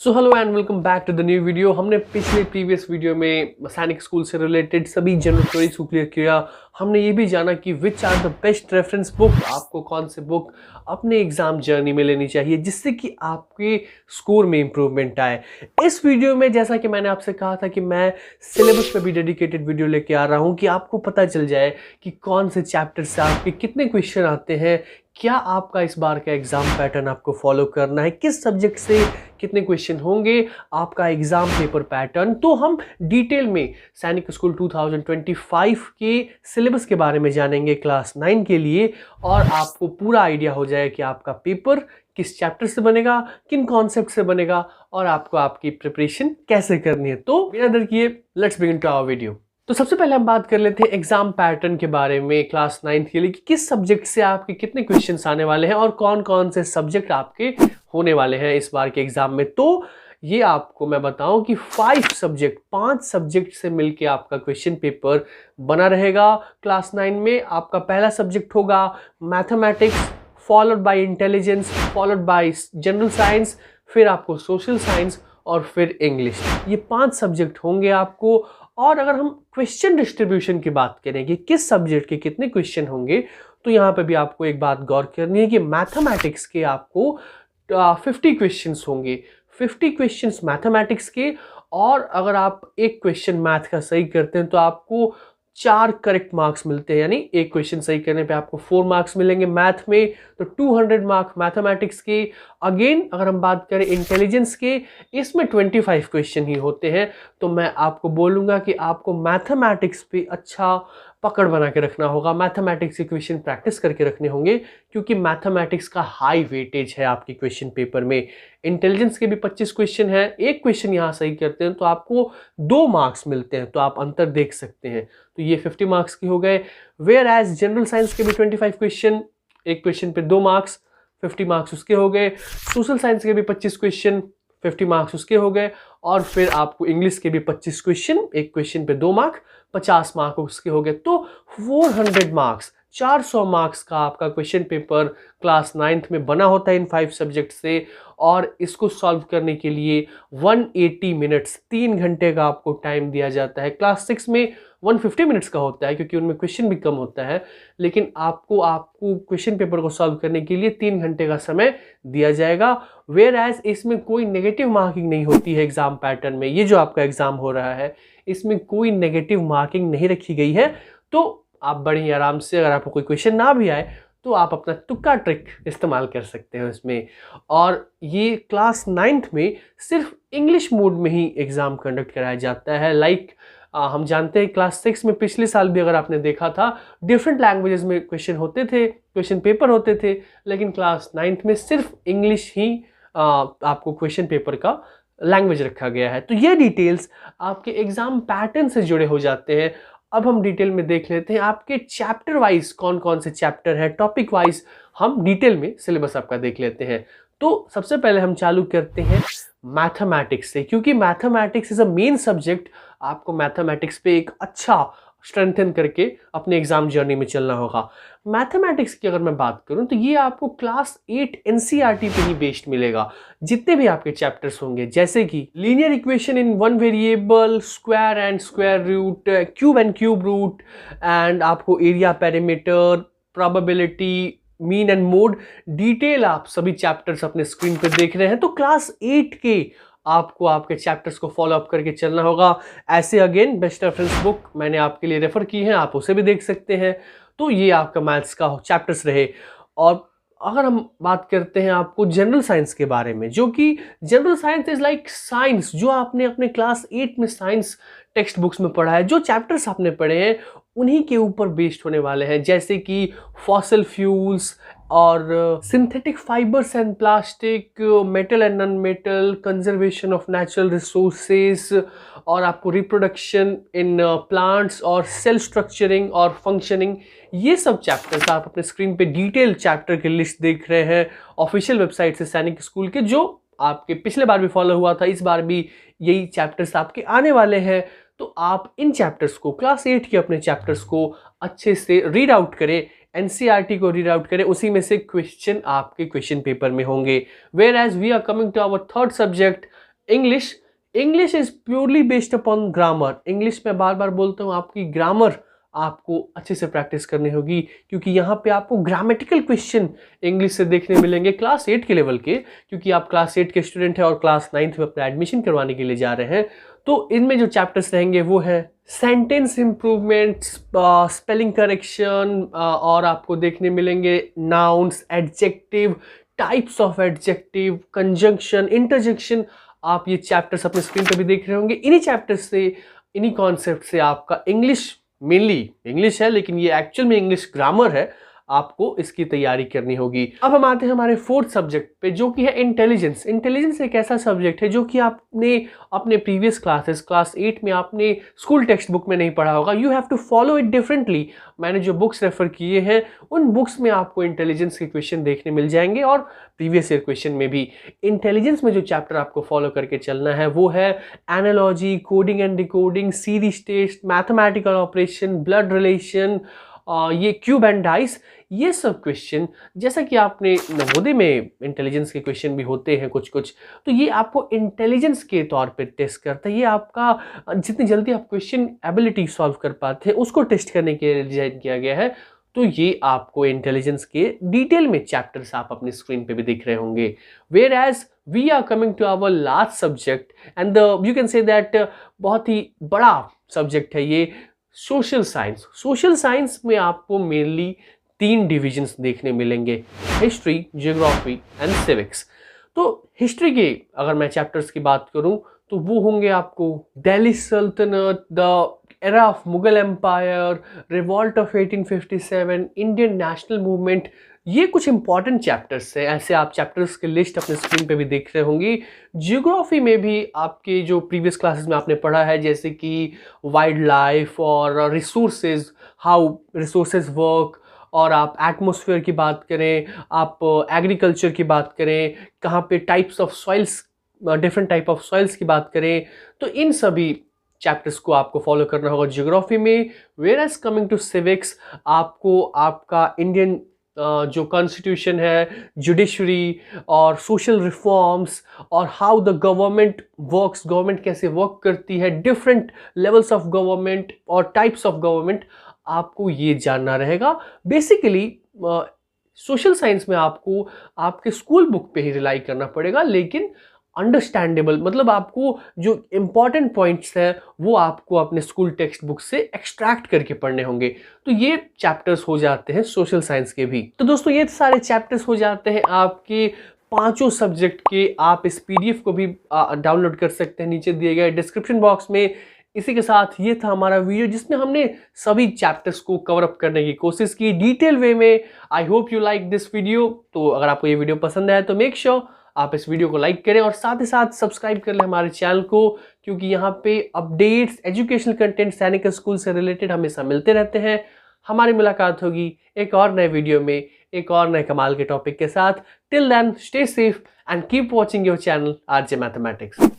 So hello and welcome back to the new video. हमने पिछले previous video में सैनिक स्कूल से रिलेटेड सभी जनरल क्वेरीज को क्लियर किया। हमने ये भी जाना कि which are the best reference book, आपको कौन से बुक अपने एग्जाम जर्नी में लेनी चाहिए जिससे कि आपके स्कोर में इंप्रूवमेंट आए। इस वीडियो में जैसा कि मैंने आपसे कहा था कि मैं सिलेबस पे भी डेडिकेटेड वीडियो लेके आ रहा हूँ कि आपको पता चल जाए कि कौन से चैप्टर से आपके कितने क्वेश्चन आते हैं, क्या आपका इस बार का एग्जाम पैटर्न आपको फॉलो करना है, किस सब्जेक्ट से कितने क्वेश्चन होंगे, आपका एग्जाम पेपर पैटर्न। तो हम डिटेल में सैनिक स्कूल 2025 के सिलेबस के बारे में जानेंगे क्लास 9 के लिए, और आपको पूरा आइडिया हो जाए कि आपका पेपर किस चैप्टर से बनेगा, किन कॉन्सेप्ट से बनेगा और आपको आपकी प्रिपरेशन कैसे करनी है। तो बिना देर किए let's begin to our video. तो सबसे पहले हम बात कर लेते हैं एग्जाम पैटर्न के बारे में क्लास 9 के लिए कि किस सब्जेक्ट से आपके कितने क्वेश्चंस आने वाले हैं और कौन कौन से सब्जेक्ट आपके होने वाले हैं इस बार के एग्जाम में। तो ये आपको मैं बताऊं कि 5 सब्जेक्ट से मिलके आपका क्वेश्चन पेपर बना रहेगा। क्लास 9 में आपका पहला सब्जेक्ट होगा mathematics, followed by intelligence, followed by general science, फिर आपको सोशल साइंस और फिर इंग्लिश। ये 5 सब्जेक्ट होंगे आपको। और अगर हम क्वेश्चन डिस्ट्रीब्यूशन की बात करें कि किस सब्जेक्ट के कितने क्वेश्चन होंगे, तो यहाँ पे भी आपको एक बात गौर करनी है कि मैथमेटिक्स के आपको 50 क्वेश्चंस होंगे, 50 क्वेश्चंस मैथमेटिक्स के। और अगर आप एक क्वेश्चन मैथ का सही करते हैं तो आपको 4 करेक्ट मार्क्स मिलते हैं, यानी एक क्वेश्चन सही करने पे आपको 4 मार्क्स मिलेंगे मैथ में, तो 200 मार्क्स मैथमेटिक्स के। अगेन अगर हम बात करें इंटेलिजेंस के, इसमें 25 क्वेश्चन ही होते हैं। तो मैं आपको बोलूँगा कि आपको मैथमेटिक्स पे अच्छा पकड़ बना के रखना होगा, मैथमेटिक्स के क्वेश्चन प्रैक्टिस करके रखने होंगे, क्योंकि मैथमेटिक्स का हाई वेटेज है आपकी क्वेश्चन पेपर में। इंटेलिजेंस के भी 25 क्वेश्चन हैं, एक क्वेश्चन यहाँ सही करते हैं तो आपको 2 मार्क्स मिलते हैं, तो आप अंतर देख सकते हैं। तो ये 50 मार्क्स के हो गए। वेयर एज जनरल साइंस के भी 25 क्वेश्चन, एक क्वेश्चन पे 2 मार्क्स, 50 मार्क्स उसके हो गए। सोशल साइंस के भी 25 क्वेश्चन, 50 मार्क्स उसके हो गए। और फिर आपको इंग्लिश के भी 25 क्वेश्चन, एक क्वेश्चन पे 2 मार्क, 50 मार्क उसके हो गए। तो 400 मार्क्स, 400 मार्क्स का आपका क्वेश्चन पेपर क्लास 9th में बना होता है इन 5 सब्जेक्ट से। और इसको सॉल्व करने के लिए 180 मिनट्स, 3 घंटे का आपको टाइम दिया जाता है। क्लास 6 में 150 मिनट्स का होता है क्योंकि उनमें क्वेश्चन भी कम होता है, लेकिन आपको क्वेश्चन पेपर को सॉल्व करने के लिए 3 घंटे का समय दिया जाएगा। वेयर एज इसमें कोई नेगेटिव मार्किंग नहीं होती है एग्जाम पैटर्न में। ये जो आपका एग्जाम हो रहा है इसमें कोई नेगेटिव मार्किंग नहीं रखी गई है। तो आप बड़े ही आराम से, अगर आपको कोई क्वेश्चन ना भी आए तो आप अपना तुक्का ट्रिक इस्तेमाल कर सकते हैं इसमें। और ये क्लास 9th में सिर्फ इंग्लिश मोड में ही एग्ज़ाम कंडक्ट कराया जाता है। हम जानते हैं क्लास 6 में पिछले साल भी अगर आपने देखा था डिफरेंट लैंग्वेजेस में क्वेश्चन होते थे, क्वेश्चन पेपर होते थे, लेकिन क्लास 9th में सिर्फ इंग्लिश ही आपको क्वेश्चन पेपर का लैंग्वेज रखा गया है। तो ये डिटेल्स आपके एग्जाम पैटर्न से जुड़े हो जाते हैं। अब हम डिटेल में देख लेते हैं आपके चैप्टर वाइज कौन कौन से चैप्टर हैं, टॉपिक वाइज हम डिटेल में सिलेबस आपका देख लेते हैं। तो सबसे पहले हम चालू करते हैं मैथमेटिक्स से, क्योंकि mathematics is a main subject. आपको मैथमेटिक्स पे एक अच्छा स्ट्रेंथन करके अपने एग्जाम जर्नी में चलना होगा। मैथमेटिक्स की अगर मैं बात करूं तो ये आपको क्लास 8 एनसीईआरटी पे ही बेस्ड मिलेगा। जितने भी आपके चैप्टर्स होंगे, जैसे कि linear equation in one variable, square and square root, cube and cube root, and आपको area, perimeter, probability, mean and mode, detail आप सभी चैप्टर्स अपने स्क्रीन पर देख रहे हैं। तो क्लास 8 के आपको आपके चैप्टर्स को फॉलो अप करके चलना होगा। ऐसे अगेन बेस्ट रेफरेंस बुक मैंने आपके लिए रेफर की है, आप उसे भी देख सकते हैं। तो ये आपका मैथ्स का चैप्टर्स रहे। और अगर हम बात करते हैं आपको जनरल साइंस के बारे में, जो कि general science is like science, जो आपने अपने क्लास 8 में साइंस टेक्स्ट बुक्स में पढ़ा है, जो चैप्टर्स आपने पढ़े हैं उन्हीं के ऊपर बेस्ड होने वाले हैं, जैसे कि फॉसिल फ्यूल्स और synthetic fibres and plastic, metal and non metal, conservation of natural resources, और आपको रिप्रोडक्शन इन प्लांट्स, और सेल स्ट्रक्चरिंग और फंक्शनिंग। ये सब चैप्टर्स आप अपने स्क्रीन पे डिटेल चैप्टर की लिस्ट देख रहे हैं ऑफिशियल वेबसाइट से सैनिक स्कूल के, जो आपके पिछले बार भी फॉलो हुआ था, इस बार भी यही चैप्टर्स आपके आने वाले हैं। तो आप इन चैप्टर्स को, क्लास 8 के अपने चैप्टर्स को अच्छे से रीड आउट करें, एनसीईआरटी को रीड आउट करें, उसी में से क्वेश्चन आपके क्वेश्चन पेपर में होंगे। Whereas we are coming to our third subject English, English is purely based upon grammar. English में बार बार बोलता हूँ, आपकी ग्रामर आपको अच्छे से प्रैक्टिस करनी होगी, क्योंकि यहाँ पे आपको ग्रामेटिकल क्वेश्चन इंग्लिश से देखने मिलेंगे क्लास 8 के लेवल के, क्योंकि आप क्लास 8 के स्टूडेंट हैं और क्लास 9th में अपना एडमिशन करवाने के लिए जा रहे हैं। तो इनमें जो चैप्टर्स रहेंगे वो है सेंटेंस इम्प्रूवमेंट, स्पेलिंग करेक्शन, और आपको देखने मिलेंगे nouns, adjective, types of adjective, conjunction, interjection. आप ये चैप्टर्स अपने स्क्रीन पर भी देख रहे होंगे। इन्हीं चैप्टर्स से, इन्हीं कॉन्सेप्ट से आपका इंग्लिश, मेनली इंग्लिश है लेकिन ये एक्चुअल में इंग्लिश ग्रामर है, आपको इसकी तैयारी करनी होगी। अब हम आते हैं हमारे फोर्थ सब्जेक्ट पे, जो कि है इंटेलिजेंस। इंटेलिजेंस एक ऐसा सब्जेक्ट है जो कि आपने अपने प्रीवियस क्लासेस, क्लास 8 में आपने स्कूल टेक्स्ट बुक में नहीं पढ़ा होगा। You have to follow it differently. मैंने जो बुक्स रेफर किए हैं उन बुक्स में आपको इंटेलिजेंस के क्वेश्चन देखने मिल जाएंगे, और प्रीवियस ईयर क्वेश्चन में भी। इंटेलिजेंस में जो चैप्टर आपको फॉलो करके चलना है वो है analogy, coding and decoding, series test, mathematical operation, blood relation, ये क्यूब एंड डाइस, ये सब क्वेश्चन। जैसा कि आपने नवोदय में इंटेलिजेंस के क्वेश्चन भी होते हैं कुछ कुछ, तो ये आपको इंटेलिजेंस के तौर पे टेस्ट करता है। ये आपका जितनी जल्दी आप क्वेश्चन एबिलिटी सॉल्व कर पाते हैं उसको टेस्ट करने के लिए डिजाइन किया गया है। तो ये आपको इंटेलिजेंस के डिटेल में चैप्टर्स आप अपनी स्क्रीन पे भी देख रहे होंगे। Whereas we are coming to our last subject, and you can say that बहुत ही बड़ा सब्जेक्ट है ये, सोशल साइंस। सोशल साइंस में आपको मेनली 3 डिविजन्स देखने मिलेंगे, हिस्ट्री, जियोग्राफी एंड सिविक्स। तो हिस्ट्री के अगर मैं चैप्टर्स की बात करूं तो वो होंगे आपको दिल्ली सल्तनत, the era of Mughal empire, revolt of 1857, Indian national movement. ये कुछ इंपॉर्टेंट चैप्टर्स हैं। ऐसे आप चैप्टर्स की लिस्ट अपने स्क्रीन पे भी देख रहे होंगे। जियोग्राफी में भी आपके जो प्रीवियस क्लासेस में आपने पढ़ा है, जैसे कि वाइल्ड लाइफ और रिसोर्सेज, हाउ रिसोर्सेज वर्क, और आप एटमॉस्फेयर की बात करें, आप एग्रीकल्चर की बात करें, कहाँ पे types of soils, different type of soils की बात करें, तो इन सभी चैप्टर्स को आपको फॉलो करना होगा जियोग्राफी में। Whereas coming to civics, आपको आपका इंडियन जो कॉन्स्टिट्यूशन है, जुडिशरी और सोशल रिफॉर्म्स, और how the government works, government कैसे वर्क करती है, डिफरेंट लेवल्स ऑफ गवर्नमेंट और टाइप्स ऑफ गवर्नमेंट, आपको ये जानना रहेगा। बेसिकली सोशल साइंस में आपको आपके स्कूल बुक पे ही रिलाई करना पड़ेगा, लेकिन अंडरस्टैंडेबल, मतलब आपको जो इंपॉर्टेंट पॉइंट्स हैं वो आपको अपने स्कूल टेक्स्ट बुक से एक्सट्रैक्ट करके पढ़ने होंगे। तो ये चैप्टर्स हो जाते हैं सोशल साइंस के भी। तो दोस्तों ये सारे चैप्टर्स हो जाते हैं आपके 5 सब्जेक्ट के। आप इस PDF को भी डाउनलोड कर सकते हैं नीचे दिए गए डिस्क्रिप्शन बॉक्स में। इसी के साथ ये था हमारा वीडियो जिसमें हमने सभी चैप्टर्स को कवर अप करने की कोशिश की डिटेल वे में। I hope you like this video. तो अगर आपको ये वीडियो पसंद आया तो मेक श्योर आप इस वीडियो को लाइक करें और साथ ही साथ सब्सक्राइब कर लें हमारे चैनल को, क्योंकि यहाँ पे अपडेट्स, एजुकेशनल कंटेंट सैनिक स्कूल से रिलेटेड हमेशा मिलते रहते हैं। हमारी मुलाकात होगी एक और नए वीडियो में, एक और नए कमाल के टॉपिक के साथ। Till then stay safe and keep watching your channel RJ mathematics.